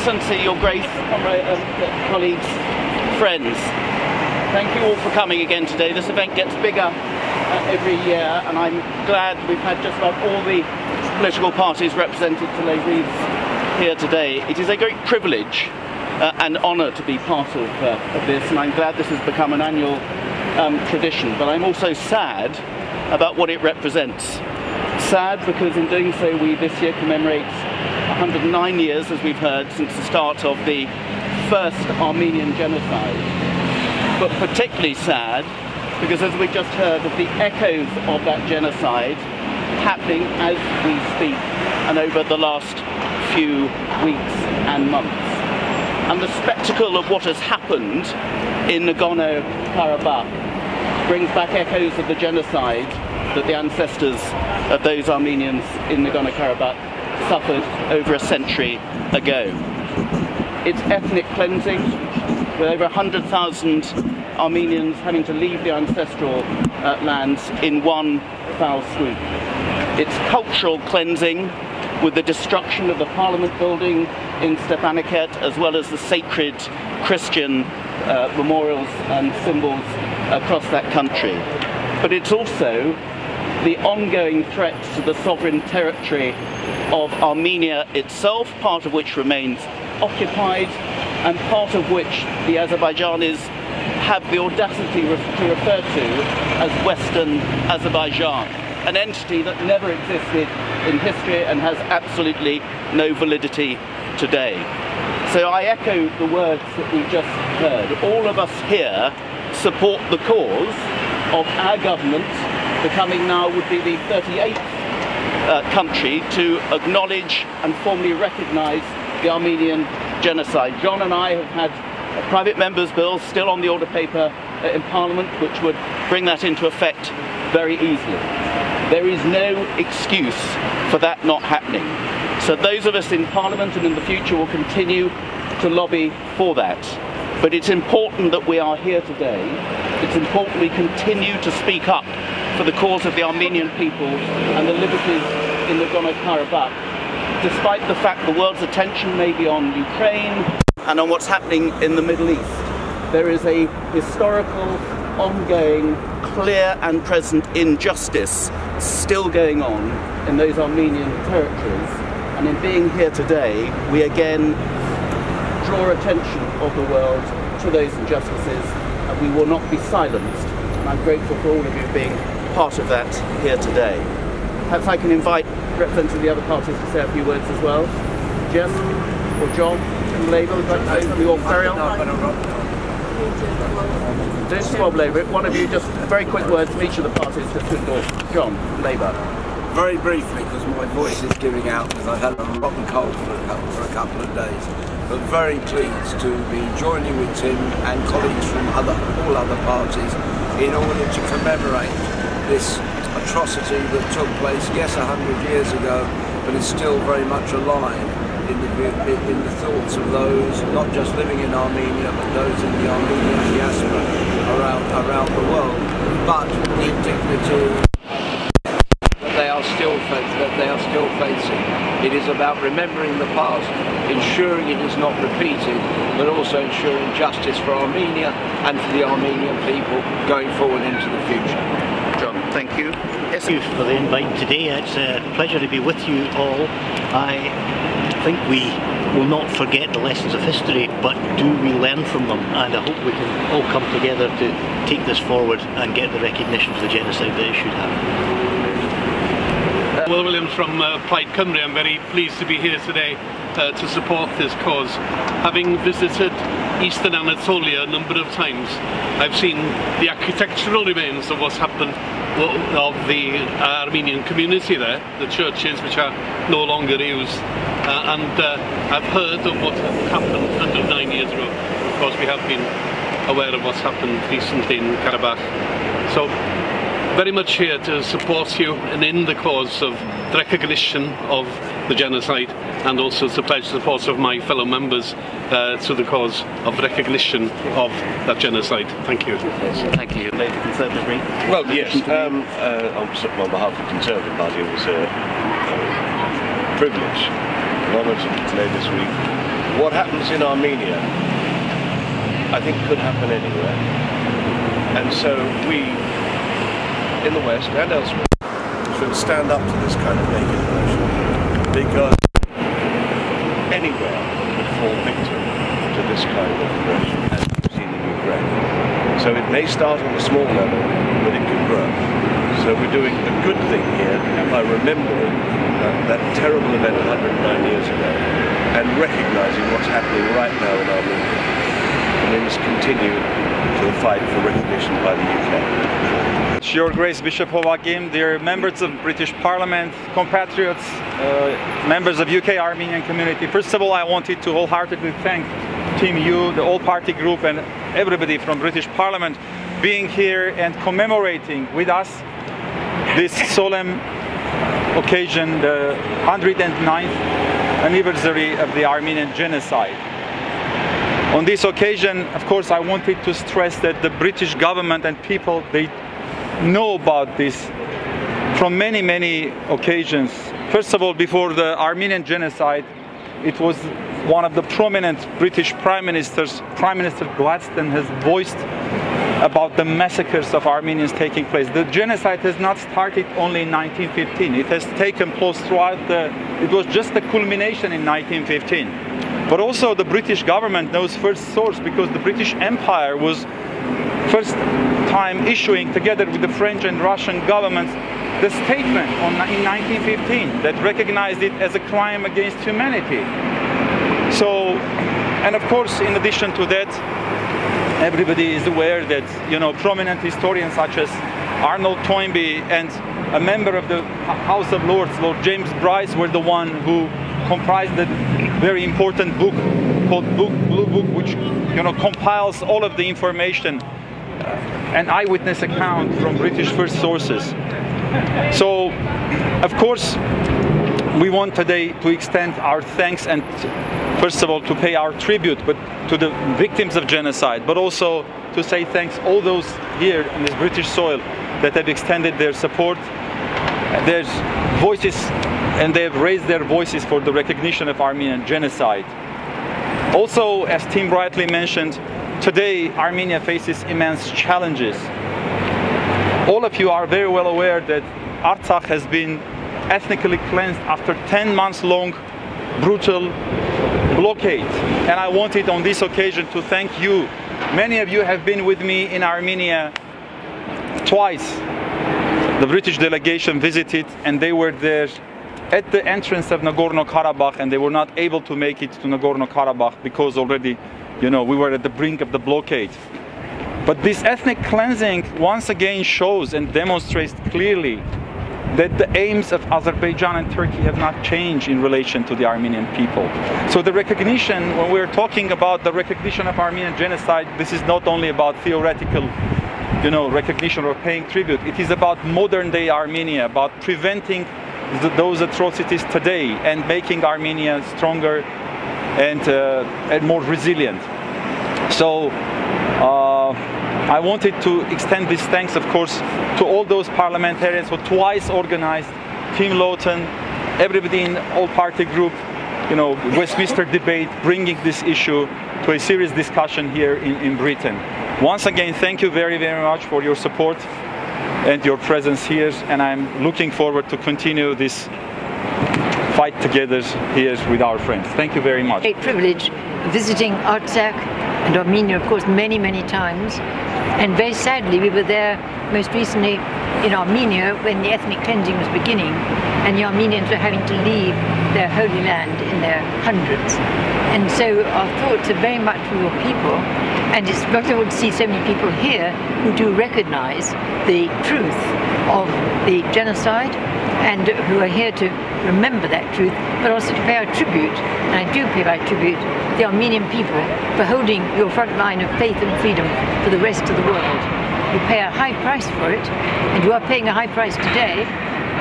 Excellency, Your Grace, colleagues, friends, thank you all for coming again today. This event gets bigger every year, and I'm glad we've had just about all the political parties represented to lay wreaths here today. It is a great privilege and honour to be part of this, and I'm glad this has become an annual tradition, but I'm also sad about what it represents. Sad because in doing so we this year commemorate 109 years, as we've heard, since the start of the first Armenian genocide. But particularly sad because, as we just heard, of the echoes of that genocide happening as we speak and over the last few weeks and months. And the spectacle of what has happened in Nagorno-Karabakh brings back echoes of the genocide that the ancestors of those Armenians in Nagorno-Karabakh suffered over a century ago. It's ethnic cleansing, with over 100,000 Armenians having to leave the ancestral lands in one foul swoop. It's cultural cleansing, with the destruction of the Parliament building in Stepanakert, as well as the sacred Christian memorials and symbols across that country. But it's also the ongoing threat to the sovereign territory of Armenia itself, part of which remains occupied, and part of which the Azerbaijanis have the audacity to refer to as Western Azerbaijan, an entity that never existed in history and has absolutely no validity today. So I echo the words that we just heard. All of us here support the cause of our government becoming now would be the 38th country to acknowledge and formally recognise the Armenian genocide. John and I have had a private member's bill still on the order paper in Parliament, which would bring that into effect very easily. There is no excuse for that not happening. So those of us in Parliament and in the future will continue to lobby for that. But it's important that we are here today. It's important we continue to speak up for the cause of the Armenian people and the liberties in Nagorno-Karabakh, despite the fact the world's attention may be on Ukraine and on what's happening in the Middle East. There is a historical, ongoing, clear and present injustice still going on in those Armenian territories. And in being here today, we again draw attention of the world to those injustices, and we will not be silenced. And I'm grateful for all of you being part of that here today. Perhaps I can invite representatives of the other parties to say a few words as well. Jess or John from Labour, would you like to say something, or carry on? Don't squabble over it. One of you, just very quick words from each of the parties just to endorse. John, Labour. Very briefly, because my voice is giving out because I've had a rotten cold for a couple of days. But very pleased to be joining with Tim and colleagues from all other parties in order to commemorate this atrocity that took place, yes, 100 years ago, but is still very much alive in the thoughts of those not just living in Armenia, but those in the Armenian diaspora around the world. But the indignity that they are still facing. It is about remembering the past, ensuring it is not repeated, but also ensuring justice for Armenia and for the Armenian people going forward into the future. John, thank you. Yes. Thank you for the invite today. It's a pleasure to be with you all. I think we will not forget the lessons of history, but do we learn from them? And I hope we can all come together to take this forward and get the recognition for the genocide that it should have. Will Williams from Plaid Cymru. I'm very pleased to be here today to support this cause. Having visited Eastern Anatolia a number of times, I've seen the architectural remains of what's happened of the Armenian community there, the churches which are no longer used, and I've heard of what happened 109 years ago. Of course, we have been aware of what's happened recently in Karabakh. So very much here to support you and in the cause of the recognition of the genocide, and also to pledge support of my fellow members to the cause of recognition of that genocide. Thank you. Thank you. Conservative Wreath. Well, yes, on behalf of the Conservative Party, it was a privilege, an honour to lay this wreath what happens in Armenia, I think could happen anywhere. And so we, in the West and elsewhere, should stand up to this kind of naked aggression, because anywhere could fall victim to this kind of aggression, as we've seen in Ukraine. So it may start on a small level, but it can grow. So we're doing a good thing here by remembering that terrible event 109 years ago and recognising what's happening right now in Armenia. And we must continue to fight for recognition by the UK. Your Grace Bishop Hovagim, dear members of British Parliament, compatriots, members of UK Armenian community. First of all, I wanted to wholeheartedly thank Team U, the all-party group, and everybody from British Parliament being here and commemorating with us this solemn occasion, the 109th anniversary of the Armenian genocide. On this occasion, of course, I wanted to stress that the British government and people, they know about this from many, many occasions. First of all, before the Armenian genocide, it was one of the prominent British Prime Ministers, Prime Minister Gladstone, has voiced about the massacres of Armenians taking place. The genocide has not started only in 1915. It has taken place throughout it was just the culmination in 1915. But also the British government knows first source, because the British Empire was first time issuing, together with the French and Russian governments, the statement in 1915 that recognized it as a crime against humanity. So, and of course, in addition to that, everybody is aware that, you know, prominent historians such as Arnold Toynbee and a member of the House of Lords, Lord James Bryce, were the one who comprised the very important book called Blue Book, which, you know, compiles all of the information, an eyewitness account from British first sources. So, of course, we want today to extend our thanks and, first of all, to pay our tribute, but to the victims of genocide, but also to say thanks all those here in this British soil that have extended their support, their voices, and they have raised their voices for the recognition of Armenian genocide. Also, as Tim rightly mentioned, today Armenia faces immense challenges. All of you are very well aware that Artsakh has been ethnically cleansed after 10 months long brutal blockade. And I wanted on this occasion to thank you. Many of you have been with me in Armenia twice. The British delegation visited, and they were there at the entrance of Nagorno-Karabakh, and they were not able to make it to Nagorno-Karabakh because already, you know, we were at the brink of the blockade. But this ethnic cleansing once again shows and demonstrates clearly that the aims of Azerbaijan and Turkey have not changed in relation to the Armenian people. So the recognition, when we're talking about the recognition of Armenian genocide, this is not only about theoretical, you know, recognition or paying tribute. It is about modern day Armenia, about preventing those atrocities today and making Armenia stronger and more resilient. So I wanted to extend this thanks, of course, to all those parliamentarians who twice organized, Tim Lawton, everybody in all-party group, you know, Westminster debate, bringing this issue to a serious discussion here in Britain. Once again, thank you very, very much for your support and your presence here, and I'm looking forward to continue this fight together here with our friends. Thank you very much. Great privilege visiting Artsakh and Armenia, of course, many, many times. And very sadly, we were there most recently in Armenia when the ethnic cleansing was beginning, and the Armenians were having to leave their holy land in their hundreds. And so our thoughts are very much with your people, and it's wonderful to see so many people here who do recognize the truth of the genocide and who are here to remember that truth, but also to pay our tribute, and I do pay my tribute to the Armenian people for holding your front line of faith and freedom for the rest of the world. You pay a high price for it, and you are paying a high price today.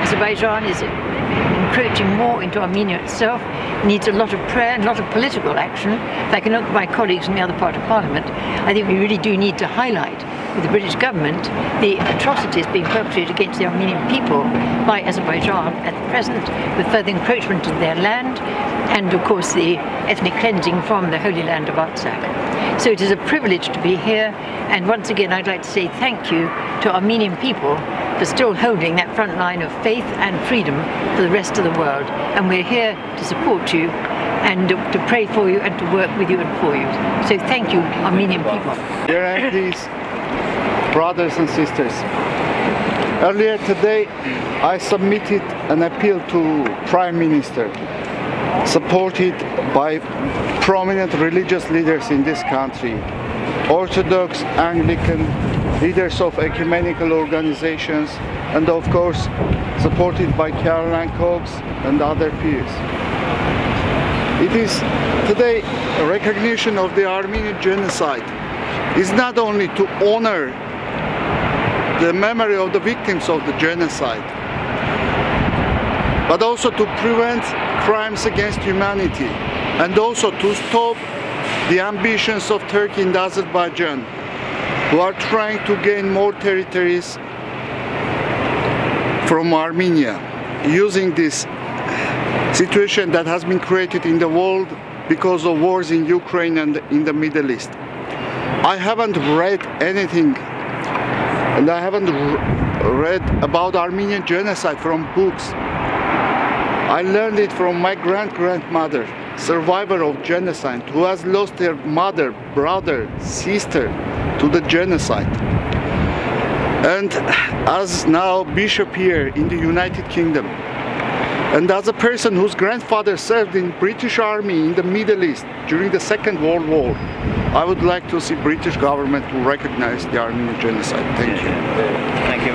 Azerbaijan is encroaching more into Armenia itself, needs a lot of prayer and a lot of political action. If I can look at my colleagues in the other part of Parliament, I think we really do need to highlight with the British government the atrocities being perpetrated against the Armenian people by Azerbaijan at the present, with further encroachment in their land, and of course the ethnic cleansing from the Holy Land of Artsakh. So it is a privilege to be here, and once again I'd like to say thank you to Armenian people for still holding that front line of faith and freedom for the rest of the world, and we're here to support you and to pray for you and to work with you and for you. So thank you, Armenian people. Dear MPs, brothers and sisters, earlier today I submitted an appeal to Prime Minister, supported by prominent religious leaders in this country, Orthodox, Anglican, leaders of ecumenical organizations, and of course supported by Caroline Cox and other peers. It is today a recognition of the Armenian genocide. It's not only to honor the memory of the victims of the genocide, but also to prevent crimes against humanity, and also to stop the ambitions of Turkey and Azerbaijan, who are trying to gain more territories from Armenia, using this situation that has been created in the world because of wars in Ukraine and in the Middle East. I haven't read anything, and I haven't read about Armenian genocide from books. I learned it from my grandmother, survivor of genocide, who has lost her mother, brother, sister to the genocide. And as now bishop here in the United Kingdom, and as a person whose grandfather served in British Army in the Middle East during the Second World War, I would like to see British government to recognize the Armenian genocide. Thank you. Thank you.